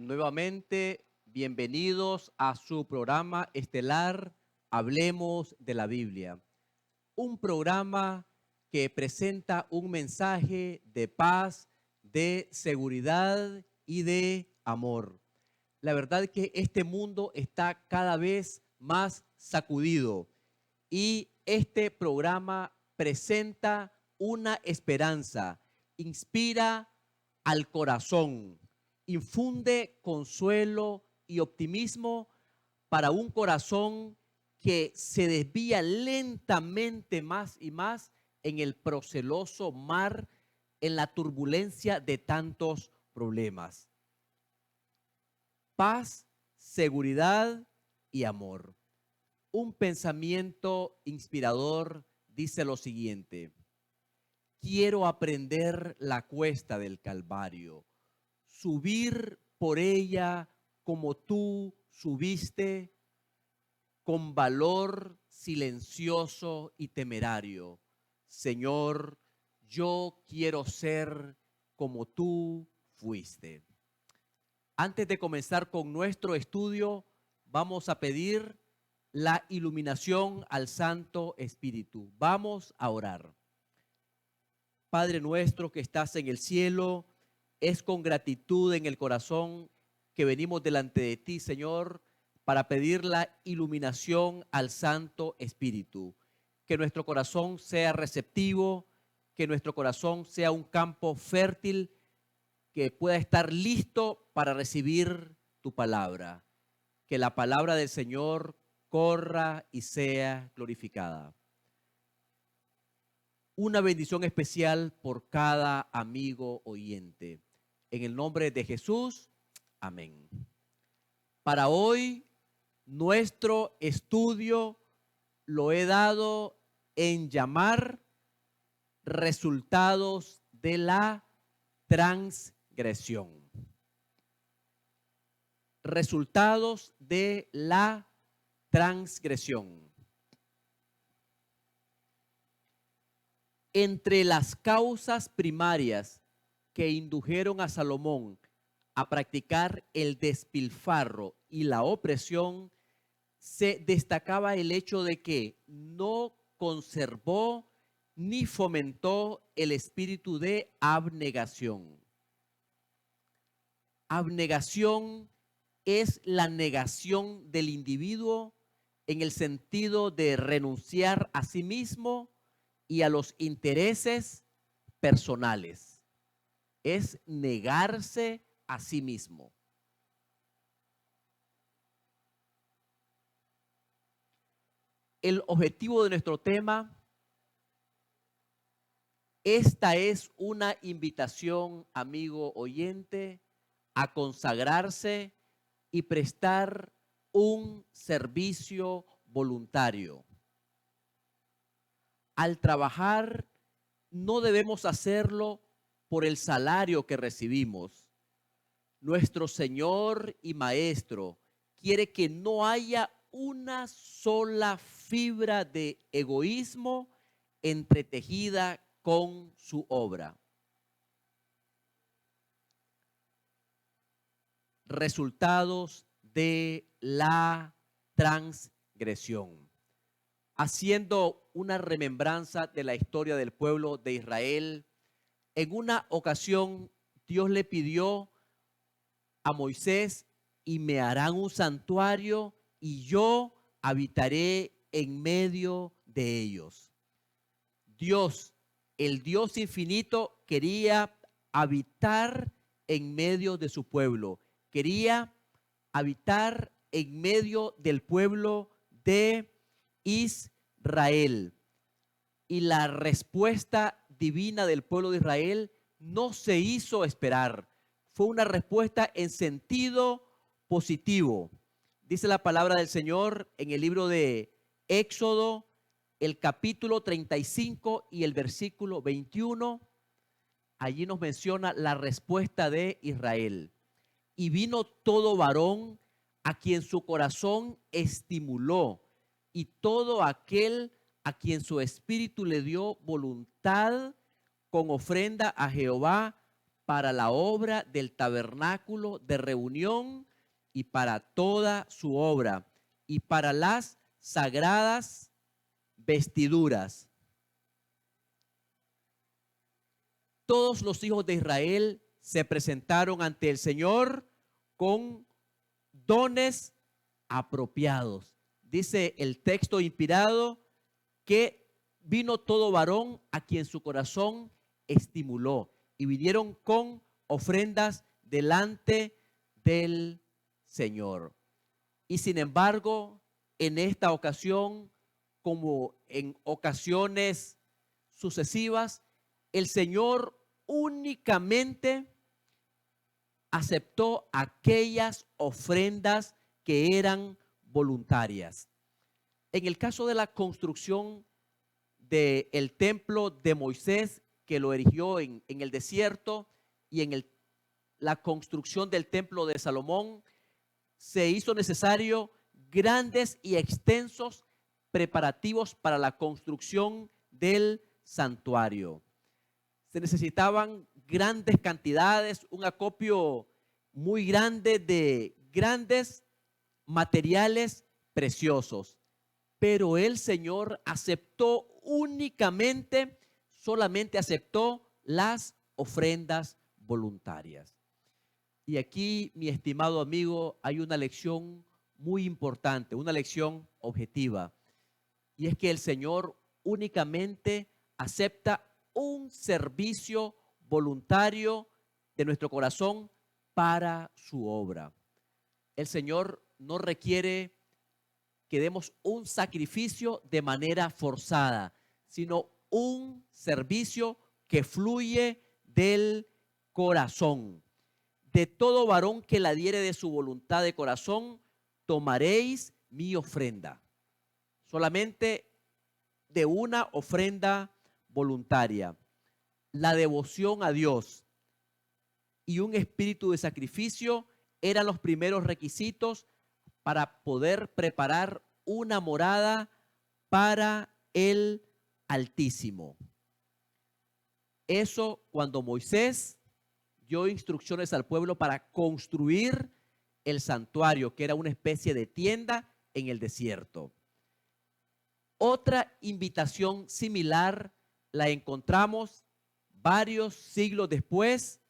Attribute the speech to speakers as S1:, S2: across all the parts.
S1: Nuevamente, bienvenidos a su programa estelar Hablemos de la Biblia. Un programa que presenta un mensaje de paz, de seguridad y de amor. La verdad es que este mundo está cada vez más sacudido y este programa presenta una esperanza, inspira al corazón, infunde consuelo y optimismo para un corazón que se desvía lentamente más y más en el proceloso mar, en la turbulencia de tantos problemas. Paz, seguridad y amor. Un pensamiento inspirador dice lo siguiente: quiero aprender la cuesta del Calvario, subir por ella como tú subiste, con valor silencioso y temerario. Señor, yo quiero ser como tú fuiste. Antes de comenzar con nuestro estudio, vamos a pedir la iluminación al Santo Espíritu. Vamos a orar. Padre nuestro que estás en el cielo, es con gratitud en el corazón que venimos delante de ti, Señor, para pedir la iluminación al Santo Espíritu. Que nuestro corazón sea receptivo, que nuestro corazón sea un campo fértil, que pueda estar listo para recibir tu palabra. Que la palabra del Señor corra y sea glorificada. Una bendición especial por cada amigo oyente. En el nombre de Jesús, amén. Para hoy, nuestro estudio lo he dado en llamar resultados de la transgresión. Resultados de la transgresión. Entre las causas primarias que indujeron a Salomón a practicar el despilfarro y la opresión, se destacaba el hecho de que no conservó ni fomentó el espíritu de abnegación. Abnegación es la negación del individuo en el sentido de renunciar a sí mismo y a los intereses personales. Es negarse a sí mismo. El objetivo de nuestro tema, esta es una invitación, amigo oyente, a consagrarse y prestar un servicio voluntario. Al trabajar, no debemos hacerlo por el salario que recibimos. Nuestro Señor y Maestro quiere que no haya una sola fibra de egoísmo entretejida con su obra. Resultados de la transgresión. Haciendo una remembranza de la historia del pueblo de Israel, en una ocasión Dios le pidió a Moisés: y me harán un santuario y yo habitaré en medio de ellos. Dios, el Dios infinito, quería habitar en medio de su pueblo. Quería habitar en medio del pueblo de Israel. Y la respuesta divina del pueblo de Israel no se hizo esperar. Fue una respuesta en sentido positivo. Dice la palabra del Señor en el libro de Éxodo, el capítulo 35 y el versículo 21. Allí nos menciona la respuesta de Israel. Y vino todo varón a quien su corazón estimuló, y todo aquel a quien su espíritu le dio voluntad, con ofrenda a Jehová para la obra del tabernáculo de reunión y para toda su obra y para las sagradas vestiduras. Todos los hijos de Israel se presentaron ante el Señor con dones apropiados. Dice el texto inspirado que vino todo varón a quien su corazón estimuló y vinieron con ofrendas delante del Señor. Y sin embargo, en esta ocasión, como en ocasiones sucesivas, el Señor únicamente aceptó aquellas ofrendas que eran voluntarias. En el caso de la construcción del templo de Moisés, que lo erigió en el desierto, y en la construcción del templo de Salomón, se hizo necesario grandes y extensos preparativos para la construcción del santuario. Se necesitaban grandes cantidades, un acopio muy grande de grandes materiales preciosos. Pero el Señor aceptó solamente aceptó las ofrendas voluntarias. Y aquí, mi estimado amigo, hay una lección muy importante, una lección objetiva. Y es que el Señor únicamente acepta un servicio voluntario de nuestro corazón para su obra. El Señor no requiere que demos un sacrificio de manera forzada, sino un servicio que fluye del corazón. De todo varón que la diere de su voluntad de corazón, tomaréis mi ofrenda. Solamente de una ofrenda voluntaria. La devoción a Dios y un espíritu de sacrificio eran los primeros requisitos para poder preparar una morada para el Altísimo. Eso cuando Moisés dio instrucciones al pueblo para construir el santuario, que era una especie de tienda en el desierto. Otra invitación similar la encontramos varios siglos después,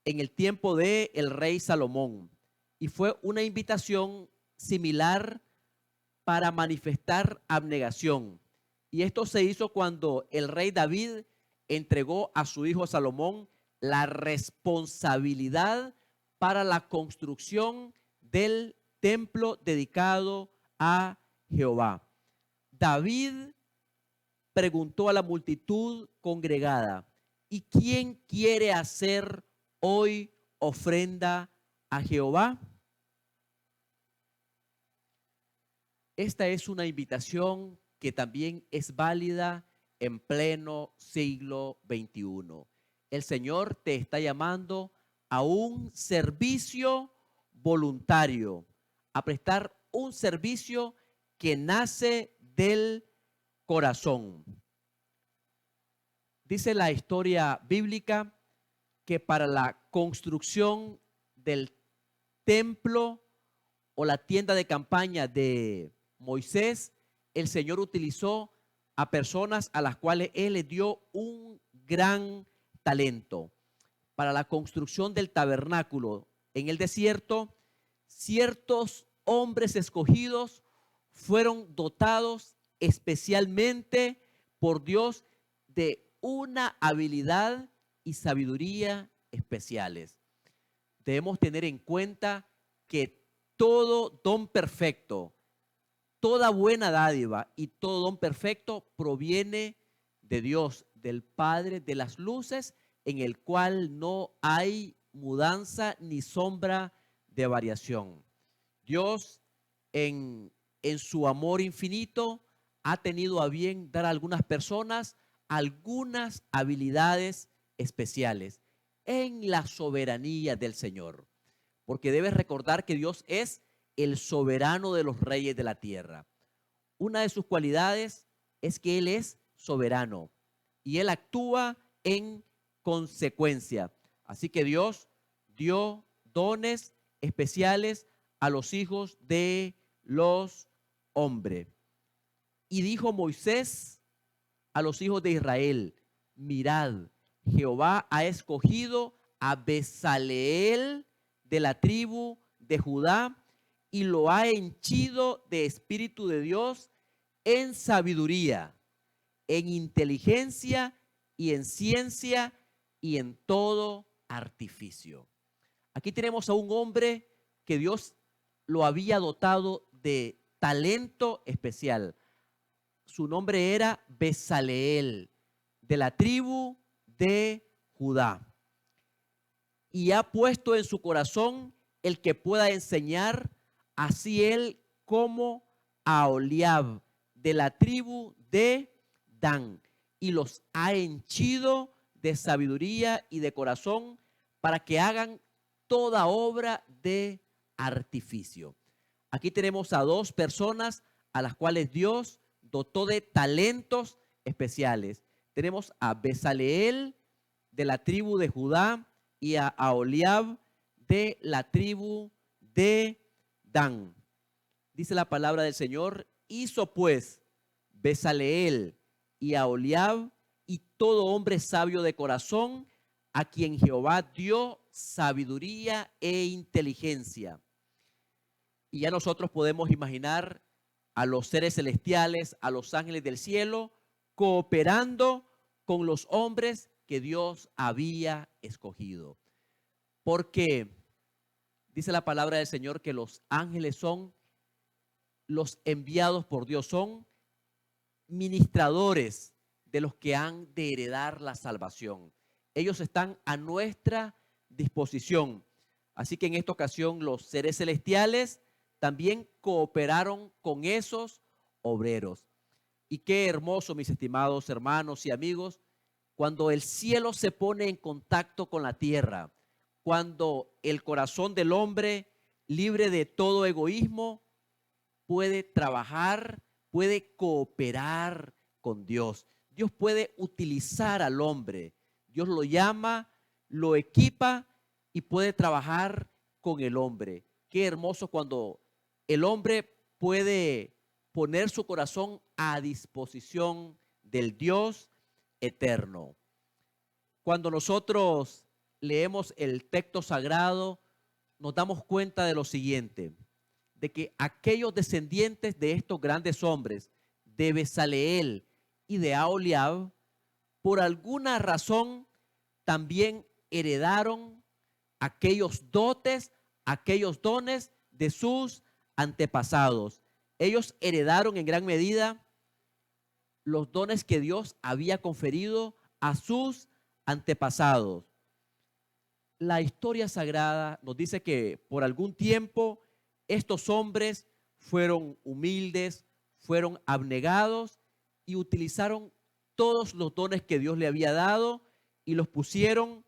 S1: en el tiempo del rey Salomón. Y fue una invitación similar para manifestar abnegación. Y esto se hizo cuando el rey David entregó a su hijo Salomón la responsabilidad para la construcción del templo dedicado a Jehová. David preguntó a la multitud congregada: ¿y quién quiere hacer hoy ofrenda a Jehová? Esta es una invitación que también es válida en pleno siglo XXI. El Señor te está llamando a un servicio voluntario, a prestar un servicio que nace del corazón. Dice la historia bíblica que para la construcción del templo o la tienda de campaña de Moisés, el Señor utilizó a personas a las cuales Él les dio un gran talento. Para la construcción del tabernáculo en el desierto, ciertos hombres escogidos fueron dotados especialmente por Dios de una habilidad y sabiduría especiales. Debemos tener en cuenta que todo don perfecto, toda buena dádiva y todo don perfecto proviene de Dios, del Padre de las luces, en el cual no hay mudanza ni sombra de variación. Dios en su amor infinito ha tenido a bien dar a algunas personas algunas habilidades especiales en la soberanía del Señor. Porque debes recordar que Dios es el soberano de los reyes de la tierra. Una de sus cualidades es que Él es soberano y Él actúa en consecuencia. Así que Dios dio dones especiales a los hijos de los hombres. Y dijo Moisés a los hijos de Israel: mirad, Jehová ha escogido a Bezaleel de la tribu de Judá y lo ha henchido de espíritu de Dios en sabiduría, en inteligencia y en ciencia y en todo artificio. Aquí tenemos a un hombre que Dios lo había dotado de talento especial. Su nombre era Bezaleel, de la tribu de Judá. Y ha puesto en su corazón el que pueda enseñar, así él como a Oliab, de la tribu de Dan. Y los ha henchido de sabiduría y de corazón para que hagan toda obra de artificio. Aquí tenemos a dos personas a las cuales Dios dotó de talentos especiales. Tenemos a Bezaleel de la tribu de Judá y a Aholiab de la tribu de Dan. Dice la palabra del Señor: hizo pues Bezaleel y Aholiab y todo hombre sabio de corazón, a quien Jehová dio sabiduría e inteligencia. Y ya nosotros podemos imaginar a los seres celestiales, a los ángeles del cielo, cooperando con los hombres que Dios había escogido. Porque dice la palabra del Señor que los ángeles son los enviados por Dios, son ministradores de los que han de heredar la salvación. Ellos están a nuestra disposición. Así que en esta ocasión los seres celestiales también cooperaron con esos obreros. Y qué hermoso, mis estimados hermanos y amigos, cuando el cielo se pone en contacto con la tierra, cuando el corazón del hombre, libre de todo egoísmo, puede trabajar, puede cooperar con Dios. Dios puede utilizar al hombre. Dios lo llama, lo equipa y puede trabajar con el hombre. Qué hermoso cuando el hombre puede poner su corazón a disposición del Dios eterno. Cuando nosotros leemos el texto sagrado, nos damos cuenta de lo siguiente: de que aquellos descendientes de estos grandes hombres, de Bezaleel y de Aholiab, por alguna razón también heredaron aquellos dotes, aquellos dones de sus antepasados. Ellos heredaron en gran medida los dones que Dios había conferido a sus antepasados. La historia sagrada nos dice que por algún tiempo estos hombres fueron humildes, fueron abnegados y utilizaron todos los dones que Dios le había dado y los pusieron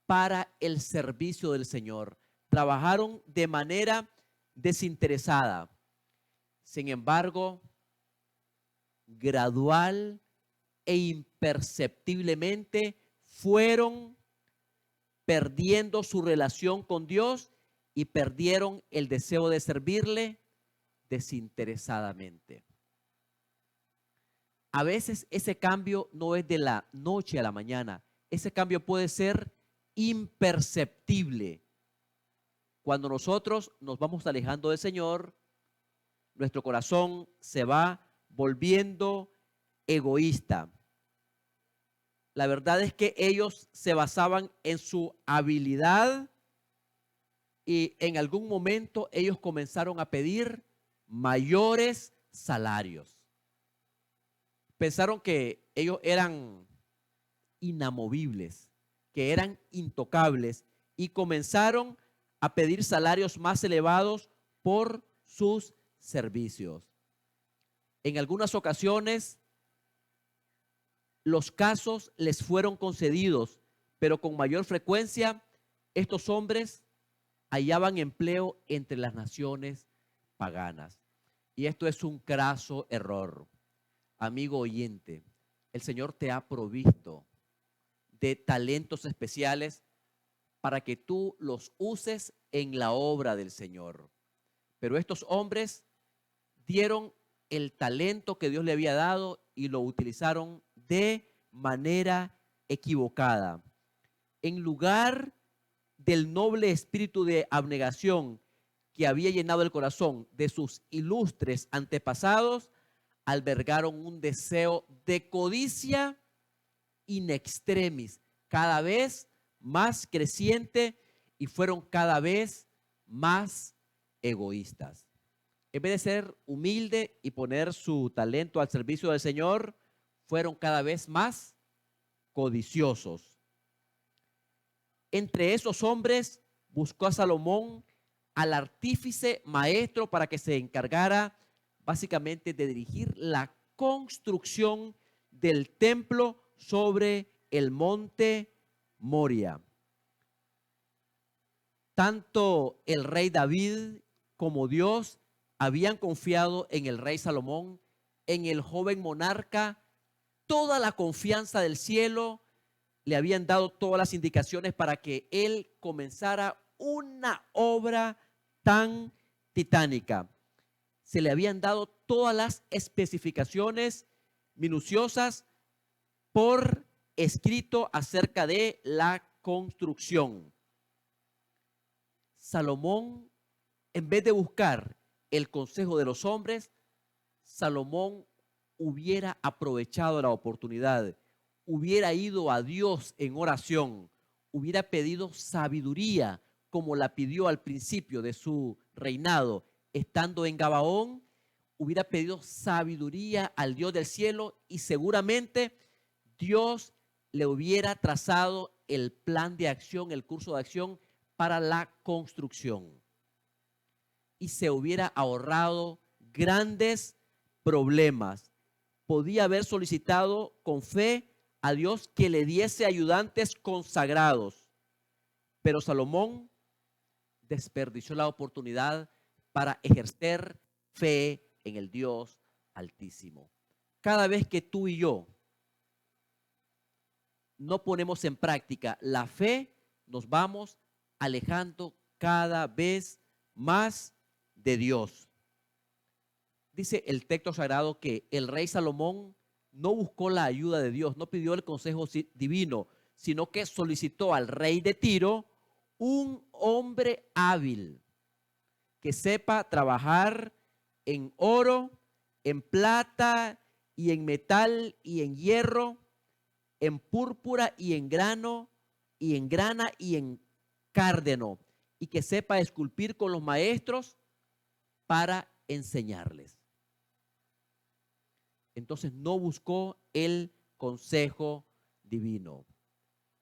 S1: para el servicio del Señor. Trabajaron de manera desinteresada. Sin embargo, gradual e imperceptiblemente fueron perdiendo su relación con Dios y perdieron el deseo de servirle desinteresadamente. A veces ese cambio no es de la noche a la mañana. Ese cambio puede ser imperceptible. Cuando nosotros nos vamos alejando del Señor, nuestro corazón se va volviendo egoísta. La verdad es que ellos se basaban en su habilidad y en algún momento ellos comenzaron a pedir mayores salarios. Pensaron que ellos eran inamovibles, que eran intocables y comenzaron a pedir salarios más elevados por sus servicios. En algunas ocasiones los casos les fueron concedidos, pero con mayor frecuencia estos hombres hallaban empleo entre las naciones paganas. Y esto es un craso error. Amigo oyente, el Señor te ha provisto de talentos especiales para que tú los uses en la obra del Señor. Pero estos hombres dieron el talento que Dios le había dado y lo utilizaron de manera equivocada. En lugar del noble espíritu de abnegación que había llenado el corazón de sus ilustres antepasados, albergaron un deseo de codicia in extremis, cada vez más creciente, y fueron cada vez más egoístas. En vez de ser humilde y poner su talento al servicio del Señor, fueron cada vez más codiciosos. Entre esos hombres buscó a Salomón al artífice maestro para que se encargara básicamente de dirigir la construcción del templo sobre el monte Moria. Tanto el rey David como Dios habían confiado en el rey Salomón, en el joven monarca, toda la confianza del cielo. Le habían dado todas las indicaciones para que él comenzara una obra tan titánica. Se le habían dado todas las especificaciones minuciosas por escrito acerca de la construcción. Salomón, en vez de buscar el consejo de los hombres, Salomón hubiera aprovechado la oportunidad, hubiera ido a Dios en oración, hubiera pedido sabiduría como la pidió al principio de su reinado, estando en Gabaón. Hubiera pedido sabiduría al Dios del cielo y seguramente Dios le hubiera trazado el plan de acción, el curso de acción para la construcción, y se hubiera ahorrado grandes problemas. Podía haber solicitado con fe a Dios que le diese ayudantes consagrados, pero Salomón desperdició la oportunidad para ejercer fe en el Dios Altísimo. Cada vez que tú y yo no ponemos en práctica la fe, nos vamos alejando cada vez más de Dios. Dice el texto sagrado que el rey Salomón no buscó la ayuda de Dios, no pidió el consejo divino, sino que solicitó al rey de Tiro un hombre hábil que sepa trabajar en oro, en plata y en metal y en hierro, en púrpura y en grano y en grana y en cárdeno, y que sepa esculpir con los maestros para enseñarles. Entonces no buscó el consejo divino.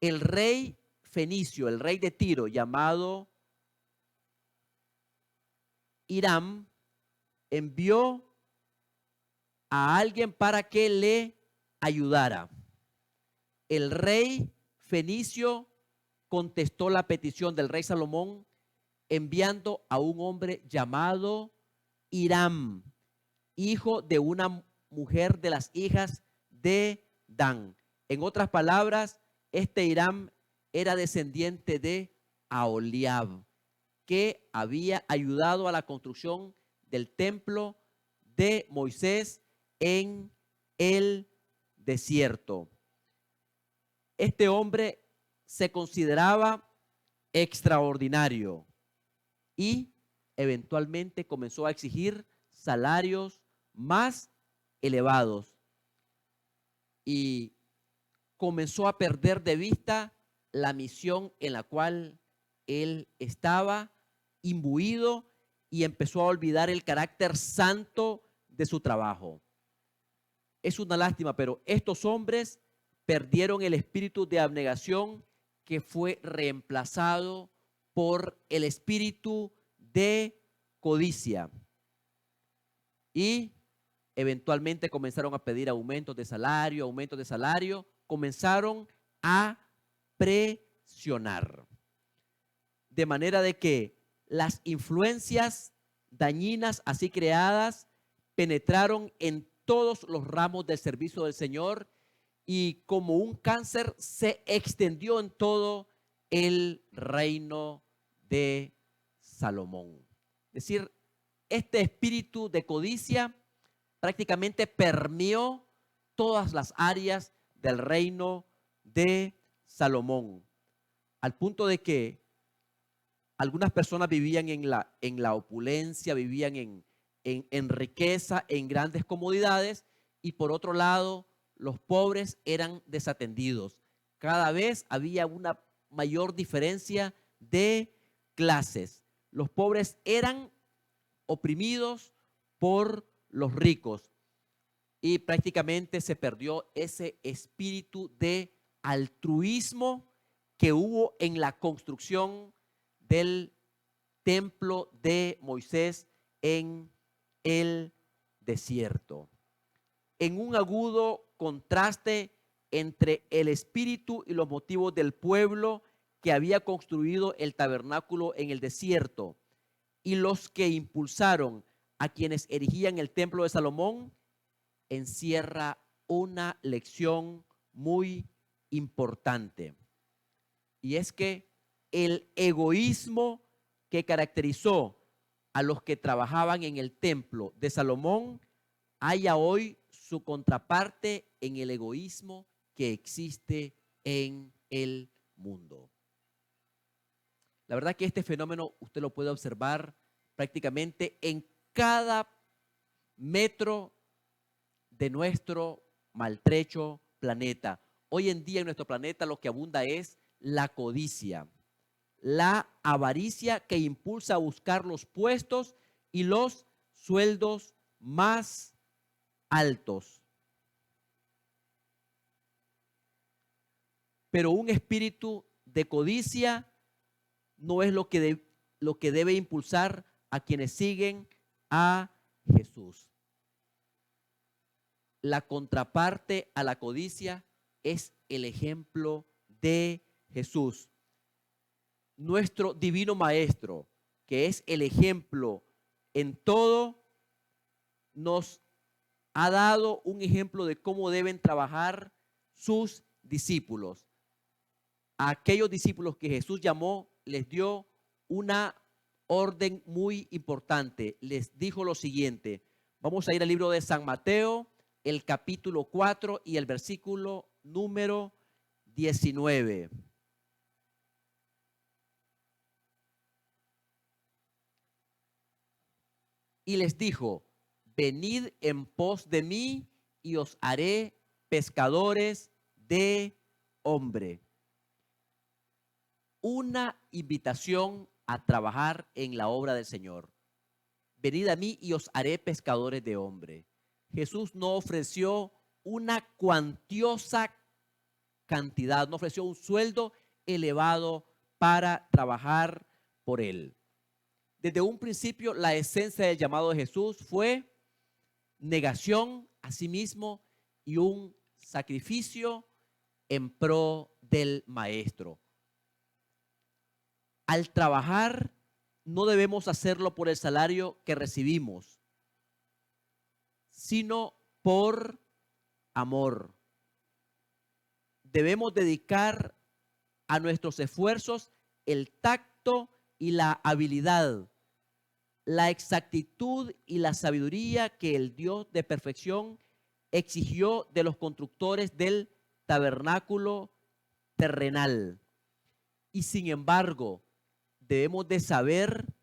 S1: El rey fenicio, el rey de Tiro, llamado Hiram, envió a alguien para que le ayudara. El rey fenicio contestó la petición del rey Salomón enviando a un hombre llamado Hiram, hijo de una mujer de las hijas de Dan. En otras palabras, este Hiram era descendiente de Aholiab, que había ayudado a la construcción del templo de Moisés en el desierto. Este hombre se consideraba extraordinario y eventualmente comenzó a exigir salarios más elevados y comenzó a perder de vista la misión en la cual él estaba imbuido y empezó a olvidar el carácter santo de su trabajo. Es una lástima, pero estos hombres perdieron el espíritu de abnegación que fue reemplazado por el espíritu de codicia. Y eventualmente comenzaron a pedir aumentos de salario, comenzaron a presionar. De manera de que las influencias dañinas así creadas penetraron en todos los ramos del servicio del Señor y como un cáncer se extendió en todo el reino de Salomón. Es decir, este espíritu de codicia prácticamente permeó todas las áreas del reino de Salomón, al punto de que algunas personas vivían en la opulencia, vivían en riqueza, en grandes comodidades, y por otro lado, los pobres eran desatendidos. Cada vez había una mayor diferencia de clases. Los pobres eran oprimidos por los ricos y prácticamente se perdió ese espíritu de altruismo que hubo en la construcción del templo de Moisés en el desierto. En un agudo contraste entre el espíritu y los motivos del pueblo que había construido el tabernáculo en el desierto y los que impulsaron a quienes erigían el templo de Salomón, encierra una lección muy importante. Y es que el egoísmo que caracterizó a los que trabajaban en el templo de Salomón haya hoy su contraparte en el egoísmo que existe en el mundo. La verdad que este fenómeno usted lo puede observar prácticamente en cada metro de nuestro maltrecho planeta. Hoy en día en nuestro planeta lo que abunda es la codicia, la avaricia que impulsa a buscar los puestos y los sueldos más altos. Pero un espíritu de codicia no es lo que debe impulsar a quienes siguen a Jesús. La contraparte a la codicia es el ejemplo de Jesús. Nuestro divino maestro, que es el ejemplo en todo, nos ha dado un ejemplo de cómo deben trabajar sus discípulos. A aquellos discípulos que Jesús llamó, les dio una orden muy importante. Les dijo lo siguiente. Vamos a ir al libro de San Mateo, el capítulo 4 y el versículo número 19. Y les dijo, venid en pos de mí y os haré pescadores de hombre. Una invitación a trabajar en la obra del Señor. Venid a mí y os haré pescadores de hombre. Jesús no ofreció una cuantiosa cantidad, no ofreció un sueldo elevado para trabajar por él. Desde un principio, la esencia del llamado de Jesús fue negación a sí mismo y un sacrificio en pro del Maestro. Al trabajar, no debemos hacerlo por el salario que recibimos, sino por amor. Debemos dedicar a nuestros esfuerzos el tacto y la habilidad, la exactitud y la sabiduría que el Dios de perfección exigió de los constructores del tabernáculo terrenal. Y sin embargo, debemos de saber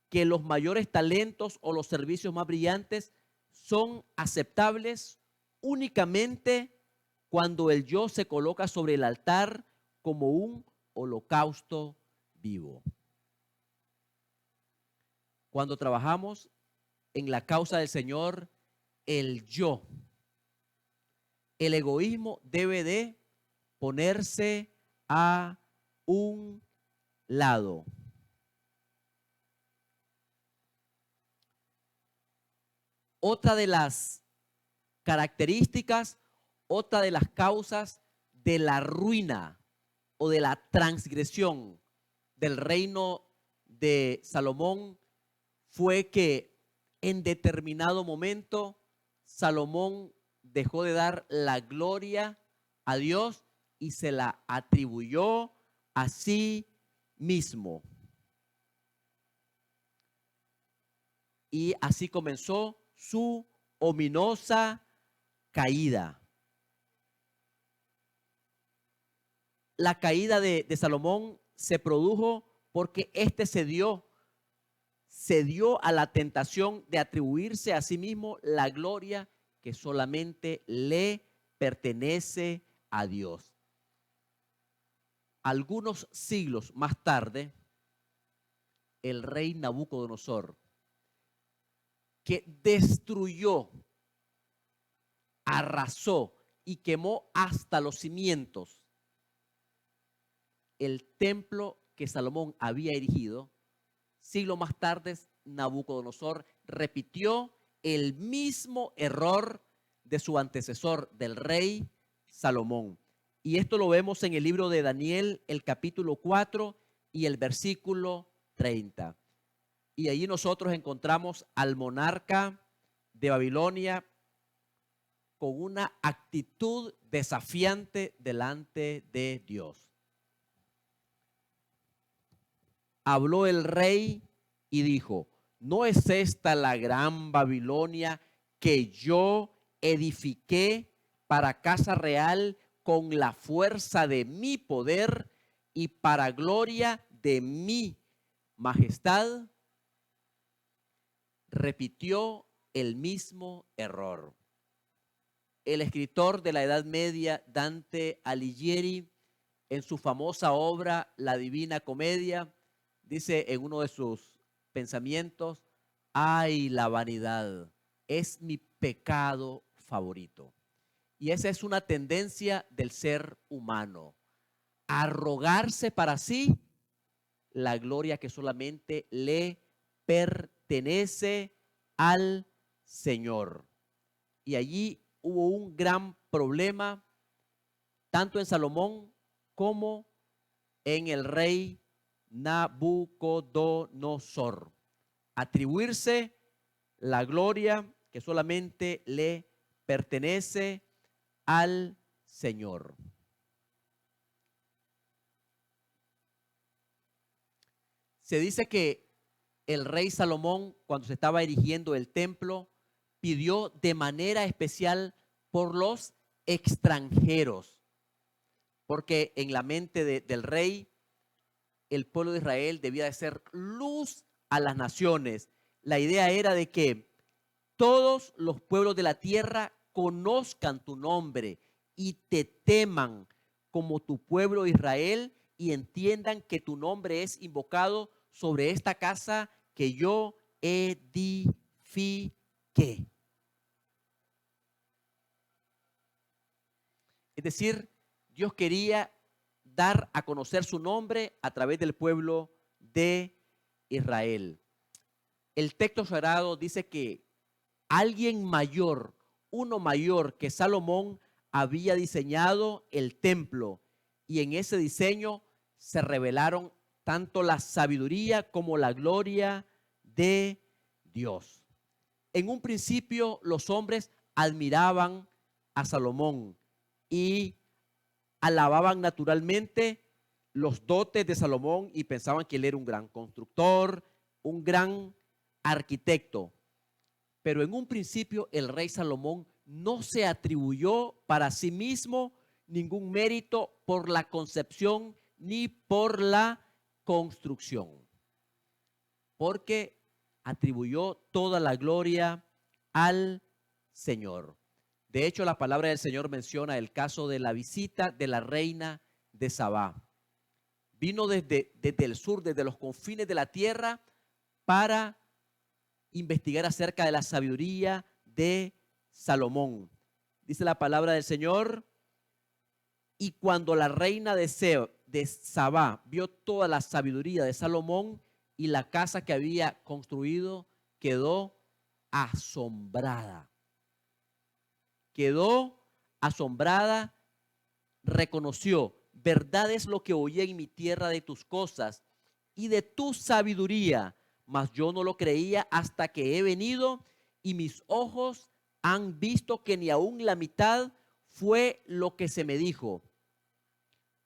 S1: que los mayores talentos o los servicios más brillantes son aceptables únicamente cuando el yo se coloca sobre el altar como un holocausto vivo. Cuando trabajamos en la causa del Señor, el yo, el egoísmo debe de ponerse a un lado. Otra de las características, otra de las causas de la ruina o de la transgresión del reino de Salomón fue que en determinado momento Salomón dejó de dar la gloria a Dios y se la atribuyó a sí mismo. Y así comenzó su ominosa caída. La caída de Salomón se produjo porque éste cedió a la tentación de atribuirse a sí mismo la gloria que solamente le pertenece a Dios. Algunos siglos más tarde, el rey Nabucodonosor, que destruyó, arrasó y quemó hasta los cimientos el templo que Salomón había erigido, siglo más tarde Nabucodonosor repitió el mismo error de su antecesor, del rey Salomón. Y esto lo vemos en el libro de Daniel, el capítulo 4 y el versículo 30. Y allí nosotros encontramos al monarca de Babilonia con una actitud desafiante delante de Dios. Habló el rey y dijo: ¿no es esta la gran Babilonia que yo edifiqué para casa real con la fuerza de mi poder y para gloria de mi majestad? Repitió el mismo error. El escritor de la Edad Media, Dante Alighieri, en su famosa obra La Divina Comedia, dice en uno de sus pensamientos: ay, la vanidad es mi pecado favorito. Y esa es una tendencia del ser humano, arrogarse para sí la gloria que solamente le pertenece al Señor. Y allí hubo un gran problema, tanto en Salomón como en el rey Nabucodonosor. Atribuirse la gloria que solamente le pertenece al Señor. Se dice que el rey Salomón, cuando se estaba erigiendo el templo, pidió de manera especial por los extranjeros, porque en la mente del rey, el pueblo de Israel debía de ser luz a las naciones. La idea era de que todos los pueblos de la tierra conozcan tu nombre y te teman como tu pueblo Israel, y entiendan que tu nombre es invocado sobre esta casa que yo edifiqué. Es decir, Dios quería dar a conocer su nombre a través del pueblo de Israel. El texto sagrado dice que alguien mayor, uno mayor que Salomón, había diseñado el templo, y en ese diseño se revelaron tanto la sabiduría como la gloria de Dios. En un principio los hombres admiraban a Salomón y alababan naturalmente los dotes de Salomón y pensaban que él era un gran constructor, un gran arquitecto. Pero en un principio el rey Salomón no se atribuyó para sí mismo ningún mérito por la concepción ni por la construcción, porque atribuyó toda la gloria al Señor. De hecho, la palabra del Señor menciona el caso de la visita de la reina de Sabá. Vino desde el sur, desde los confines de la tierra, para investigar acerca de la sabiduría de Salomón. Dice la palabra del Señor: y cuando la reina de Sabá vio toda la sabiduría de Salomón y la casa que había construido, quedó asombrada. Quedó asombrada, reconoció: verdad es lo que oí en mi tierra de tus cosas y de tu sabiduría, mas yo no lo creía hasta que he venido y mis ojos han visto que ni aún la mitad fue lo que se me dijo.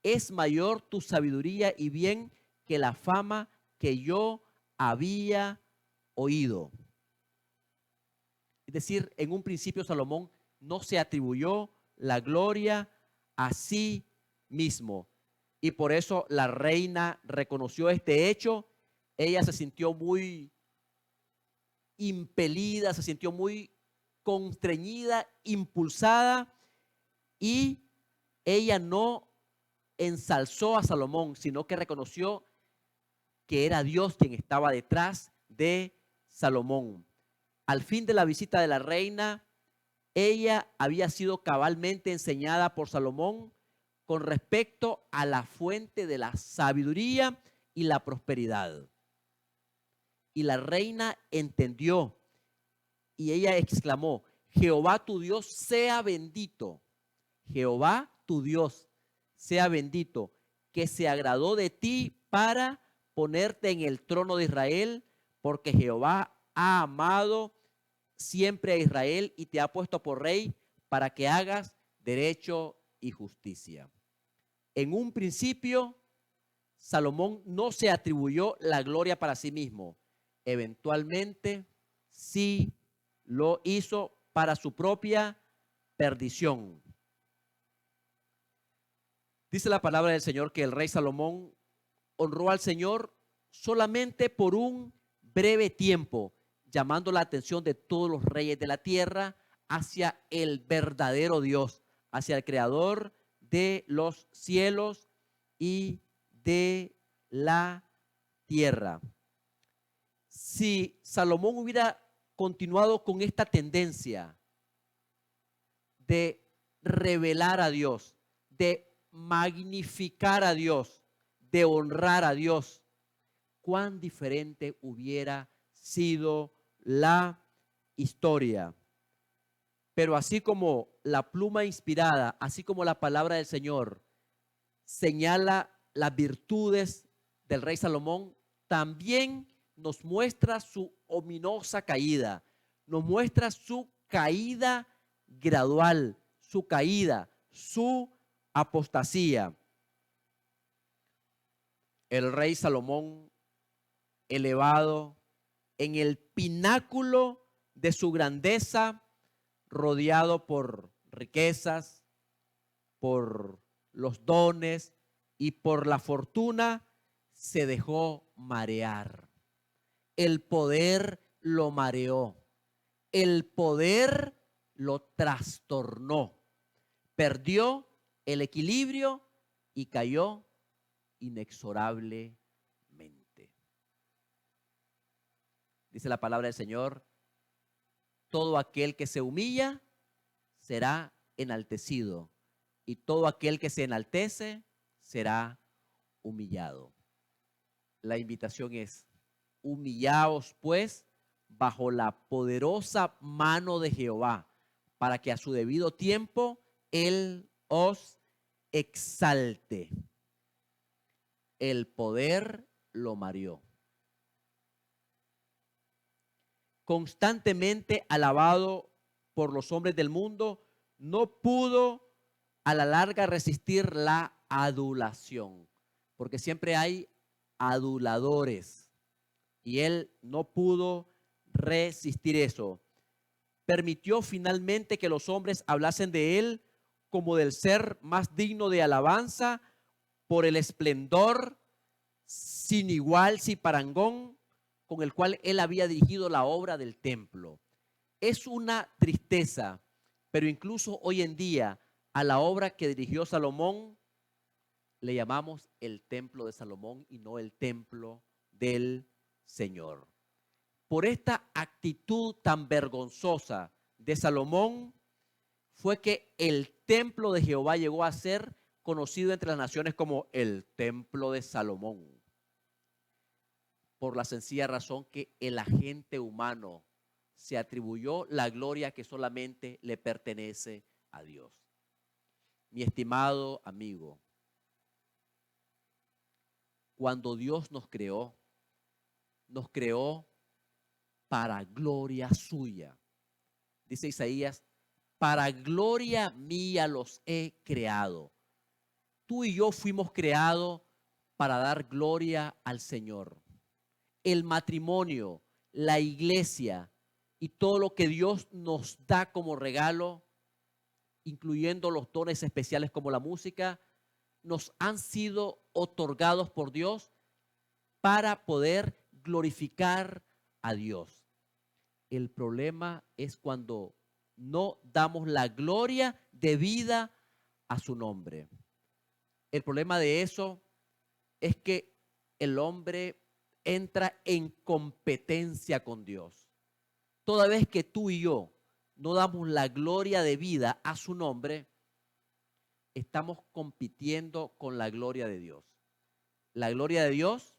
S1: es mayor tu sabiduría y bien que la fama que yo había oído. Es decir, en un principio Salomón no se atribuyó la gloria a sí mismo. Y por eso la reina reconoció este hecho. Ella se sintió muy impelida, se sintió muy constreñida, impulsada, y ella no ensalzó a Salomón, sino que reconoció que era Dios quien estaba detrás de Salomón. Al fin de la visita de la reina, ella había sido cabalmente enseñada por Salomón con respecto a la fuente de la sabiduría y la prosperidad. Y la reina entendió y ella exclamó: Jehová tu Dios sea bendito. Jehová tu Dios sea bendito, que se agradó de ti para ponerte en el trono de Israel, porque Jehová ha amado siempre a Israel y te ha puesto por rey para que hagas derecho y justicia. En un principio, Salomón no se atribuyó la gloria para sí mismo. Eventualmente, sí lo hizo para su propia perdición. Dice la palabra del Señor que el rey Salomón honró al Señor solamente por un breve tiempo, llamando la atención de todos los reyes de la tierra hacia el verdadero Dios, hacia el creador de los cielos y de la tierra. Si Salomón hubiera continuado con esta tendencia de revelar a Dios, de magnificar a Dios, de honrar a Dios, cuán diferente hubiera sido la historia. Pero así como la pluma inspirada, así como la palabra del Señor señala las virtudes del rey Salomón, también nos muestra su ominosa caída, nos muestra su caída gradual, su caída, su apostasía. El rey Salomón, elevado en el pináculo de su grandeza, rodeado por riquezas, por los dones y por la fortuna, se dejó marear. El poder lo mareó. El poder lo trastornó. Perdió el equilibrio y cayó inexorablemente. Dice la palabra del Señor: todo aquel que se humilla será enaltecido, y todo aquel que se enaltece será humillado. La invitación es: humillaos pues bajo la poderosa mano de Jehová, para que a su debido tiempo Él os exalte. El poder lo mareó. Constantemente alabado por los hombres del mundo, no pudo a la larga resistir la adulación, porque siempre hay aduladores, y él no pudo resistir eso. Permitió finalmente que los hombres hablasen de él como del ser más digno de alabanza por el esplendor sin igual, sin parangón, con el cual él había dirigido la obra del templo. Es una tristeza, pero incluso hoy en día a la obra que dirigió Salomón le llamamos el templo de Salomón y no el templo del Señor. Por esta actitud tan vergonzosa de Salomón fue que el templo de Jehová llegó a ser conocido entre las naciones como el templo de Salomón, por la sencilla razón que el agente humano se atribuyó la gloria que solamente le pertenece a Dios. Mi estimado amigo, cuando Dios nos creó para gloria suya. Dice Isaías: para gloria mía los he creado. tú y yo fuimos creados para dar gloria al Señor. El matrimonio, la iglesia y todo lo que Dios nos da como regalo, incluyendo los dones especiales como la música, nos han sido otorgados por Dios para poder glorificar a Dios. El problema es cuando no damos la gloria debida a su nombre. El problema de eso es que el hombre entra en competencia con Dios. Toda vez que tú y yo no damos la gloria debida a su nombre, estamos compitiendo con la gloria de Dios. La gloria de Dios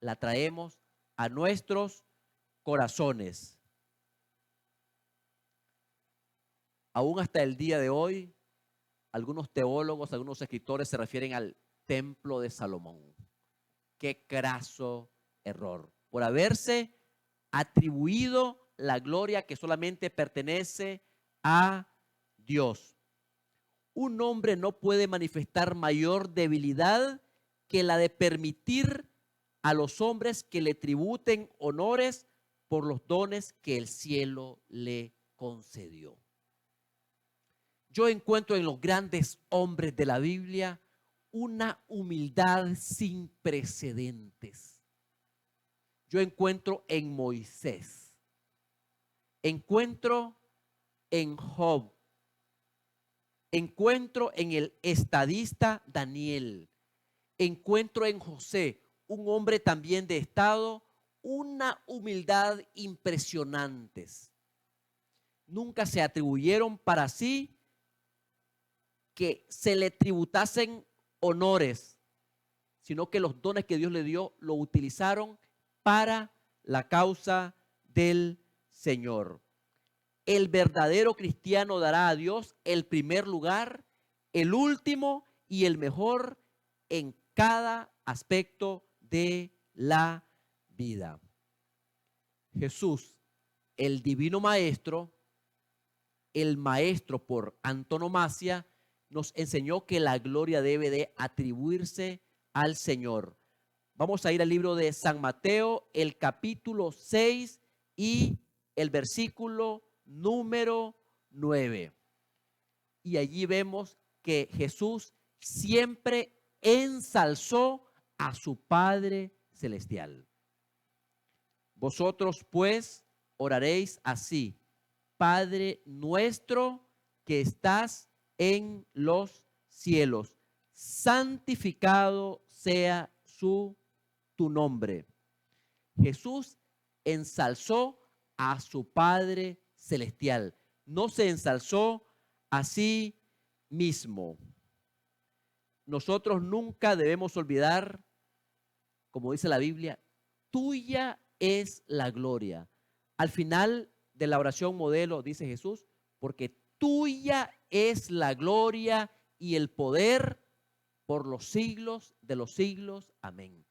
S1: la traemos a nuestros corazones. Aún hasta el día de hoy, algunos teólogos, algunos escritores se refieren al templo de Salomón. Qué craso error. Por haberse atribuido la gloria que solamente pertenece a Dios. Un hombre no puede manifestar mayor debilidad que la de permitir a los hombres que le tributen honores por los dones que el cielo le concedió. Yo encuentro en los grandes hombres de la Biblia una humildad sin precedentes. Yo encuentro en Moisés, encuentro en Job, encuentro en el estadista Daniel, encuentro en José, un hombre también de estado, una humildad impresionante. Nunca se atribuyeron para sí que se le tributasen honores, sino que los dones que Dios le dio lo utilizaron para la causa del Señor. El verdadero cristiano dará a Dios el primer lugar, el último y el mejor en cada aspecto de la vida. Jesús, el divino maestro, el maestro por antonomasia, nos enseñó que la gloria debe de atribuirse al Señor. Vamos a ir al libro de San Mateo, el capítulo 6 y el versículo número 9. Y allí vemos que Jesús siempre ensalzó a su Padre Celestial. Vosotros pues oraréis así: Padre nuestro que estás en los cielos, santificado sea tu nombre. Jesús ensalzó a su Padre Celestial, no se ensalzó a sí mismo. Nosotros nunca debemos olvidar, como dice la Biblia, tuya es la gloria. Al final de la oración modelo dice Jesús, porque tuya es la gloria y el poder por los siglos de los siglos. Amén.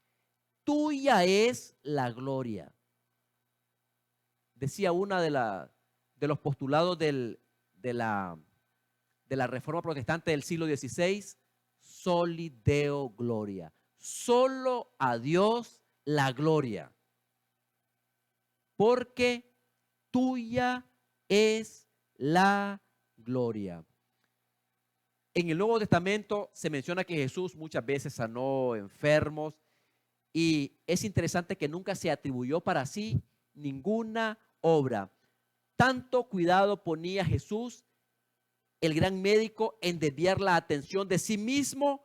S1: Tuya es la gloria. Decía una de los postulados de la Reforma Protestante del siglo XVI, Soli Deo Gloria. Solo a Dios la gloria, porque tuya es la gloria. En el Nuevo Testamento se menciona que Jesús muchas veces sanó enfermos y es interesante que nunca se atribuyó para sí ninguna obra. Tanto cuidado ponía Jesús, el gran médico, en desviar la atención de sí mismo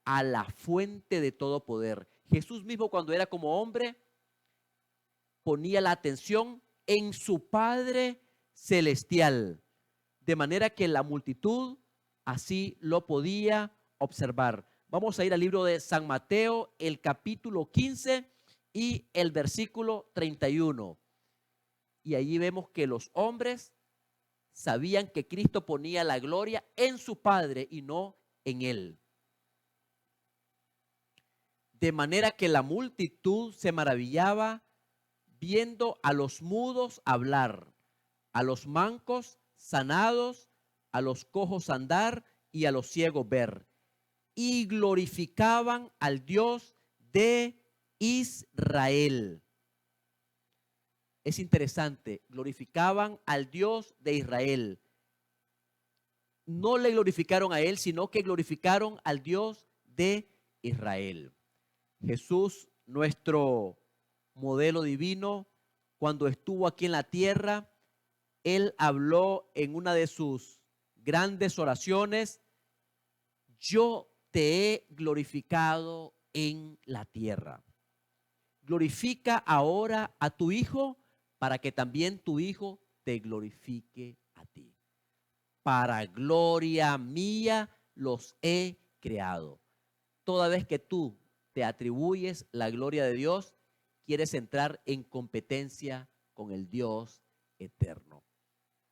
S1: a la fuente de todo poder. Jesús mismo, cuando era como hombre, ponía la atención en su Padre Celestial, de manera que la multitud así lo podía observar. Vamos a ir al libro de San Mateo, el capítulo 15 y el versículo 31. Y allí vemos que los hombres sabían que Cristo ponía la gloria en su Padre y no en él. De manera que la multitud se maravillaba viendo a los mudos hablar, a los mancos sanados, a los cojos andar y a los ciegos ver. y glorificaban al Dios de Israel. Es interesante, glorificaban al Dios de Israel. No le glorificaron a él, sino que glorificaron al Dios de Israel. Jesús, nuestro modelo divino, cuando estuvo aquí en la tierra, él habló en una de sus grandes oraciones: yo te he glorificado en la tierra. Glorifica ahora a tu Hijo para que también tu Hijo te glorifique a ti. Para gloria mía los he creado. Toda vez que tú te atribuyes la gloria de Dios, quieres entrar en competencia con el Dios eterno.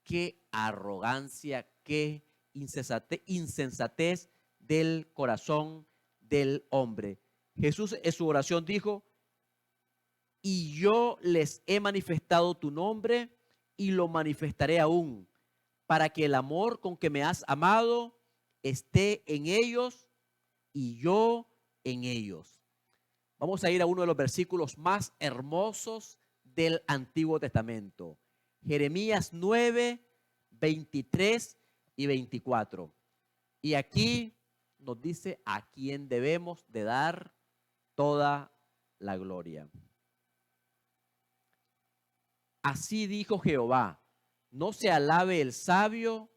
S1: Qué arrogancia, qué insensatez del corazón del hombre. Jesús en su oración dijo: y yo les he manifestado tu nombre y lo manifestaré aún, para que el amor con que me has amado esté en ellos y yo en ellos. Vamos a ir a uno de los versículos más hermosos del Antiguo Testamento. Jeremías 9, 23 y 24. Y aquí nos dice a quién debemos de dar toda la gloria. Así dijo Jehová: no se alabe el sabio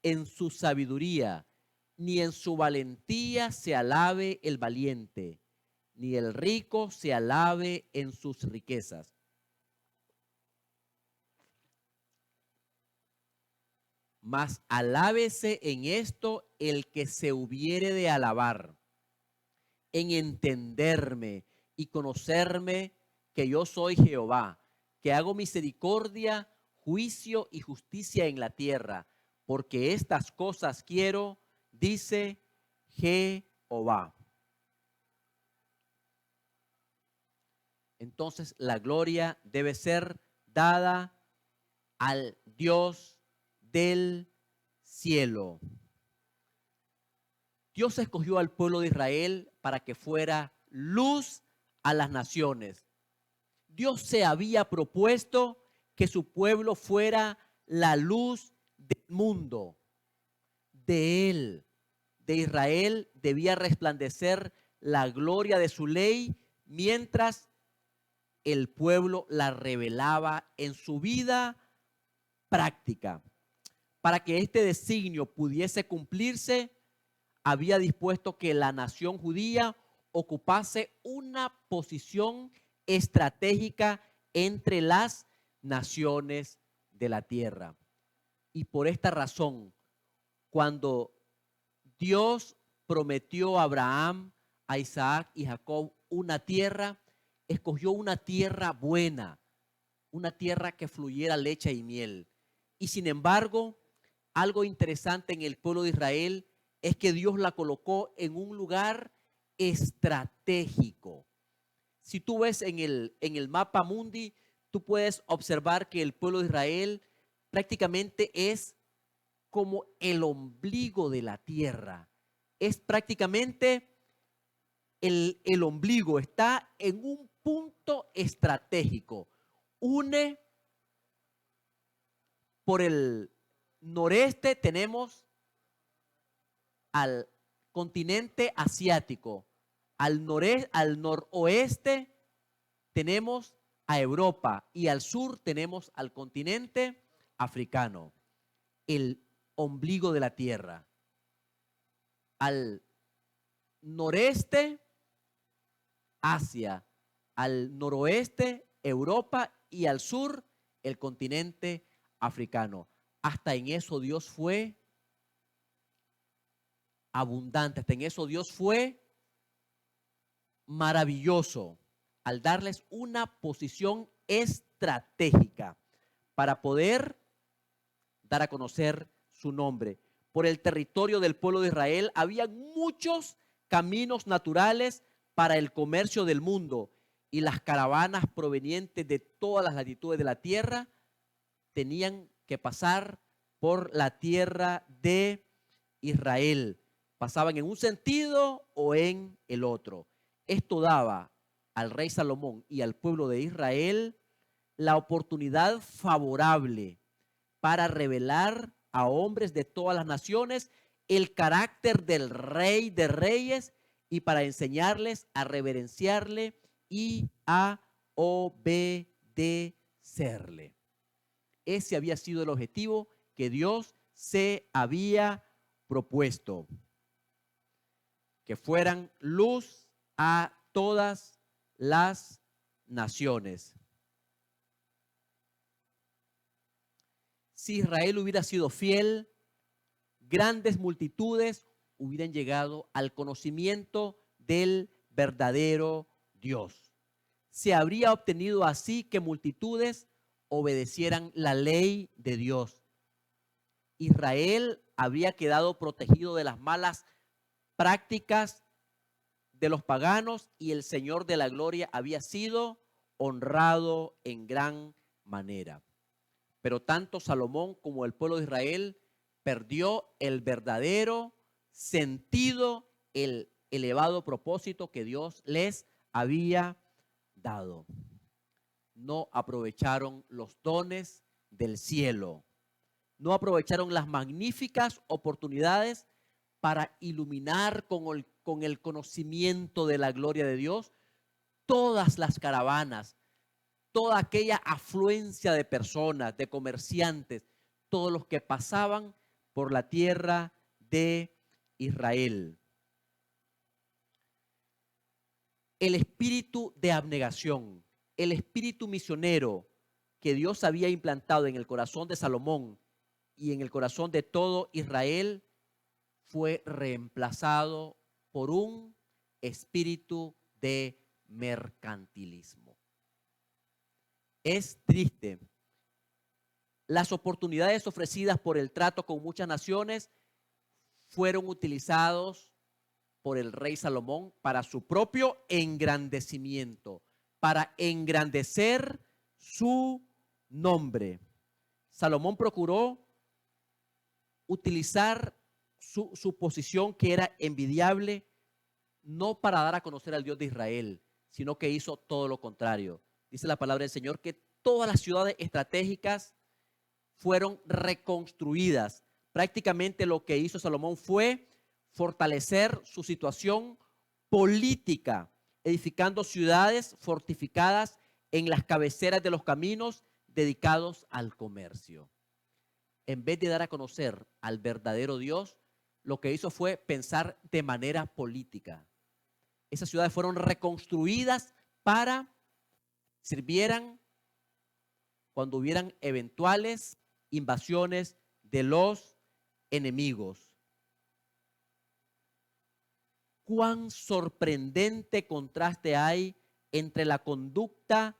S1: en su sabiduría, ni en su valentía se alabe el valiente, ni el rico se alabe en sus riquezas. Mas alábese en esto el que se hubiere de alabar, en entenderme y conocerme que yo soy Jehová, que hago misericordia, juicio y justicia en la tierra, porque estas cosas quiero, dice Jehová. Entonces la gloria debe ser dada al Dios del cielo. Dios escogió al pueblo de Israel para que fuera luz a las naciones. Dios se había propuesto que su pueblo fuera la luz del mundo. De él, de Israel, debía resplandecer la gloria de su ley, mientras el pueblo la revelaba en su vida práctica. Para que este designio pudiese cumplirse, había dispuesto que la nación judía ocupase una posición estratégica entre las naciones de la tierra. Y por esta razón, cuando Dios prometió a Abraham, a Isaac y Jacob una tierra, escogió una tierra buena, una tierra que fluyera leche y miel. Y sin embargo, algo interesante en el pueblo de Israel es que Dios la colocó en un lugar estratégico. Si tú ves en el mapa mundi, tú puedes observar que el pueblo de Israel prácticamente es como el ombligo de la tierra. Es prácticamente el ombligo, está en un punto estratégico. Une por el noreste, tenemos al continente asiático. Al noroeste tenemos a Europa y al sur tenemos al continente africano, el ombligo de la tierra. Al noreste, Asia, al noroeste, Europa, y al sur, el continente africano. Hasta en eso Dios fue abundante, hasta en eso Dios fue maravilloso, al darles una posición estratégica para poder dar a conocer su nombre. Por el territorio del pueblo de Israel había muchos caminos naturales para el comercio del mundo, y las caravanas provenientes de todas las latitudes de la tierra tenían que pasar por la tierra de Israel. pasaban en un sentido o en el otro. Esto daba al rey Salomón y al pueblo de Israel la oportunidad favorable para revelar a hombres de todas las naciones el carácter del Rey de Reyes y para enseñarles a reverenciarle y a obedecerle. Ese había sido el objetivo que Dios se había propuesto, que fueran luz a todas las naciones. Si Israel hubiera sido fiel, grandes multitudes hubieran llegado al conocimiento del verdadero Dios. Se habría obtenido así que multitudes obedecieran la ley de Dios. Israel habría quedado protegido de las malas prácticas de los paganos y el Señor de la gloria había sido honrado en gran manera. Pero tanto Salomón como el pueblo de Israel perdió el verdadero sentido, el elevado propósito que Dios les había dado. No aprovecharon los dones del cielo. No aprovecharon las magníficas oportunidades para iluminar con el conocimiento de la gloria de Dios todas las caravanas, toda aquella afluencia de personas, de comerciantes, todos los que pasaban por la tierra de Israel. El espíritu de abnegación, el espíritu misionero que Dios había implantado en el corazón de Salomón y en el corazón de todo Israel fue reemplazado por un espíritu de mercantilismo. Es triste. Las oportunidades ofrecidas por el trato con muchas naciones fueron utilizados por el rey Salomón para su propio engrandecimiento, para engrandecer su nombre. Salomón procuró utilizar su posición, que era envidiable, no para dar a conocer al Dios de Israel, sino que hizo todo lo contrario. Dice la palabra del Señor que todas las ciudades estratégicas fueron reconstruidas. Prácticamente lo que hizo Salomón fue fortalecer su situación política, edificando ciudades fortificadas en las cabeceras de los caminos dedicados al comercio. En vez de dar a conocer al verdadero Dios, lo que hizo fue pensar de manera política. Esas ciudades fueron reconstruidas para sirvieran cuando hubieran eventuales invasiones de los enemigos. Cuán sorprendente contraste hay entre la conducta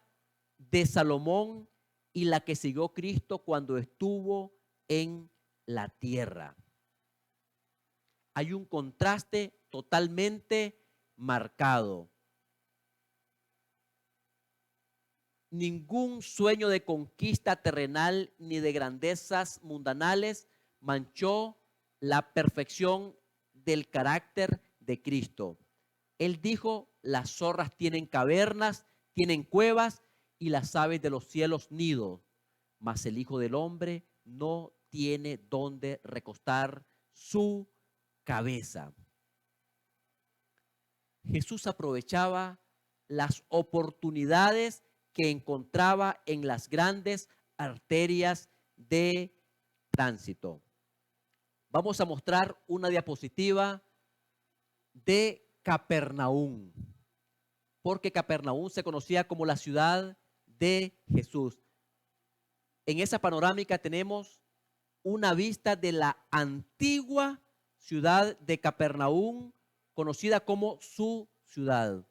S1: de Salomón y la que siguió Cristo cuando estuvo en la tierra. Hay un contraste totalmente marcado. Ningún sueño de conquista terrenal ni de grandezas mundanales manchó la perfección del carácter de Cristo. Él dijo: las zorras tienen cavernas, tienen cuevas, y las aves de los cielos nidos, mas el Hijo del Hombre no tiene donde recostar su cabeza. Jesús aprovechaba las oportunidades que encontraba en las grandes arterias de tránsito. Vamos a mostrar una diapositiva de Capernaum, porque Capernaum se conocía como la ciudad de Jesús. En esa panorámica tenemos una vista de la antigua ciudad de Capernaum, conocida como su ciudad.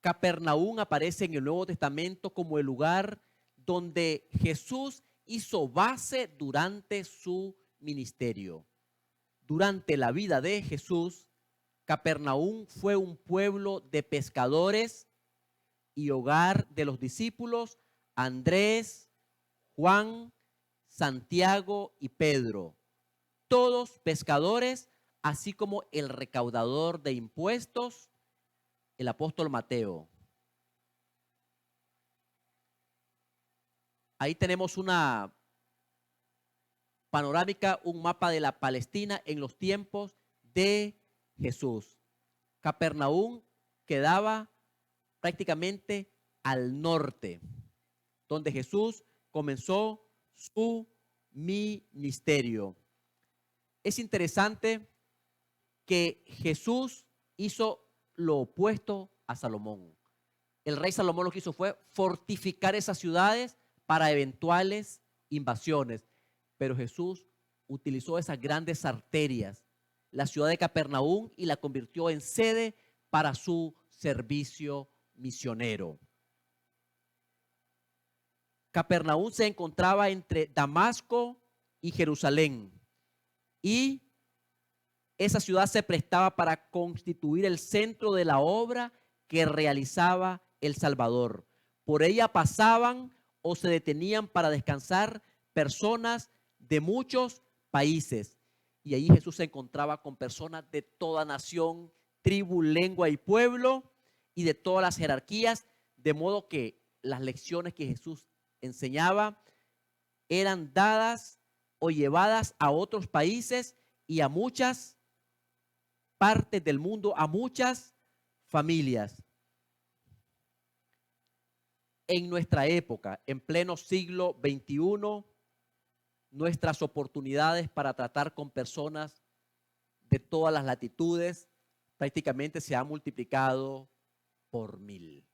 S1: Capernaum aparece en el Nuevo Testamento como el lugar donde Jesús hizo base durante su ministerio. Durante la vida de Jesús, Capernaum fue un pueblo de pescadores y hogar de los discípulos Andrés, Juan, Santiago y Pedro. todos pescadores, así como el recaudador de impuestos, el apóstol Mateo. Ahí tenemos una panorámica, un mapa de la Palestina en los tiempos de Jesús. Capernaum quedaba prácticamente al norte, donde Jesús comenzó su ministerio. Es interesante que Jesús hizo lo opuesto a Salomón. El rey Salomón lo que hizo fue fortificar esas ciudades para eventuales invasiones, pero Jesús utilizó esas grandes arterias, la ciudad de Capernaum, y la convirtió en sede para su servicio misionero. Capernaum se encontraba entre Damasco y Jerusalén, y esa ciudad se prestaba para constituir el centro de la obra que realizaba el Salvador. Por ella pasaban o se detenían para descansar personas de muchos países, y allí Jesús se encontraba con personas de toda nación, tribu, lengua y pueblo, y de todas las jerarquías, de modo que las lecciones que Jesús enseñaba eran dadas o llevadas a otros países y a muchas partes del mundo, a muchas familias. En nuestra época, en pleno siglo XXI, nuestras oportunidades para tratar con personas de todas las latitudes prácticamente se han multiplicado por 1000.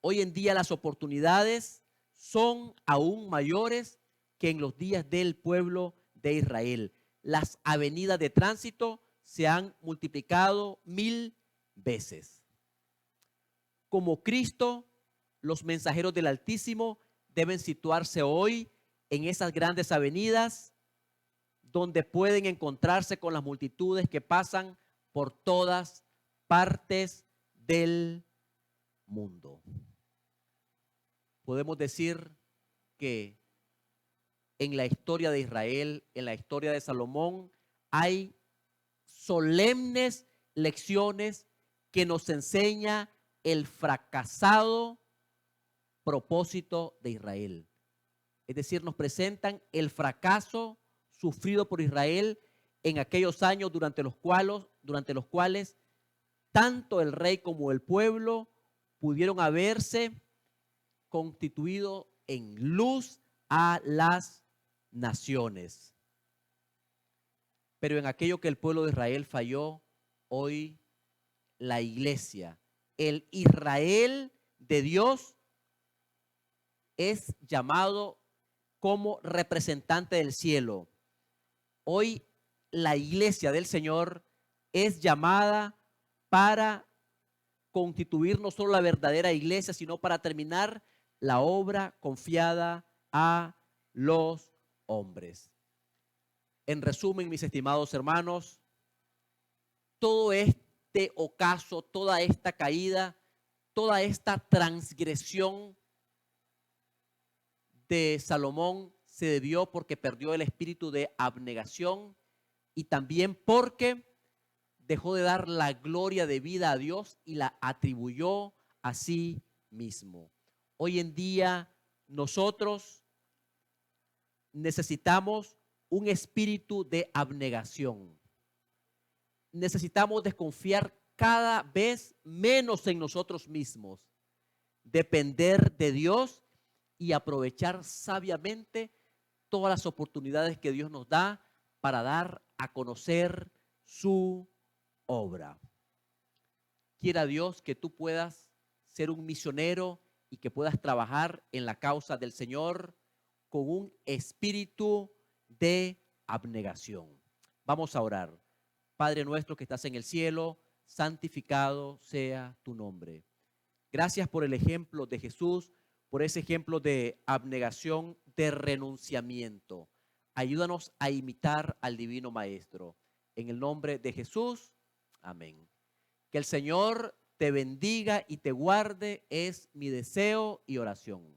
S1: Hoy en día las oportunidades son aún mayores que en los días del pueblo de Israel. Las avenidas de tránsito se han multiplicado 1000 veces. Como Cristo, los mensajeros del Altísimo deben situarse hoy en esas grandes avenidas donde pueden encontrarse con las multitudes que pasan por todas partes del mundo. Podemos decir que en la historia de Israel, en la historia de Salomón, hay solemnes lecciones que nos enseña el fracasado propósito de Israel. Es decir, nos presentan el fracaso sufrido por Israel en aquellos años durante los cuales tanto el rey como el pueblo pudieron haberse constituido en luz a las naciones. Pero en aquello que el pueblo de Israel falló, hoy la iglesia, el Israel de Dios, es llamado como representante del cielo. Hoy la iglesia del Señor es llamada para constituir no solo la verdadera iglesia, sino para terminar la obra confiada a los hombres. En resumen, mis estimados hermanos, todo este ocaso, toda esta caída, toda esta transgresión de Salomón se debió porque perdió el espíritu de abnegación y también porque dejó de dar la gloria de vida a Dios y la atribuyó a sí mismo. Hoy en día nosotros necesitamos un espíritu de abnegación. Necesitamos desconfiar cada vez menos en nosotros mismos, depender de Dios y aprovechar sabiamente todas las oportunidades que Dios nos da para dar a conocer su obra. Quiera Dios que tú puedas ser un misionero y que puedas trabajar en la causa del Señor con un espíritu de abnegación. Vamos a orar. Padre nuestro que estás en el cielo, santificado sea tu nombre. Gracias por el ejemplo de Jesús, por ese ejemplo de abnegación, de renunciamiento. Ayúdanos a imitar al Divino Maestro. En el nombre de Jesús, amén. Que el Señor te bendiga y te guarde, es mi deseo y oración.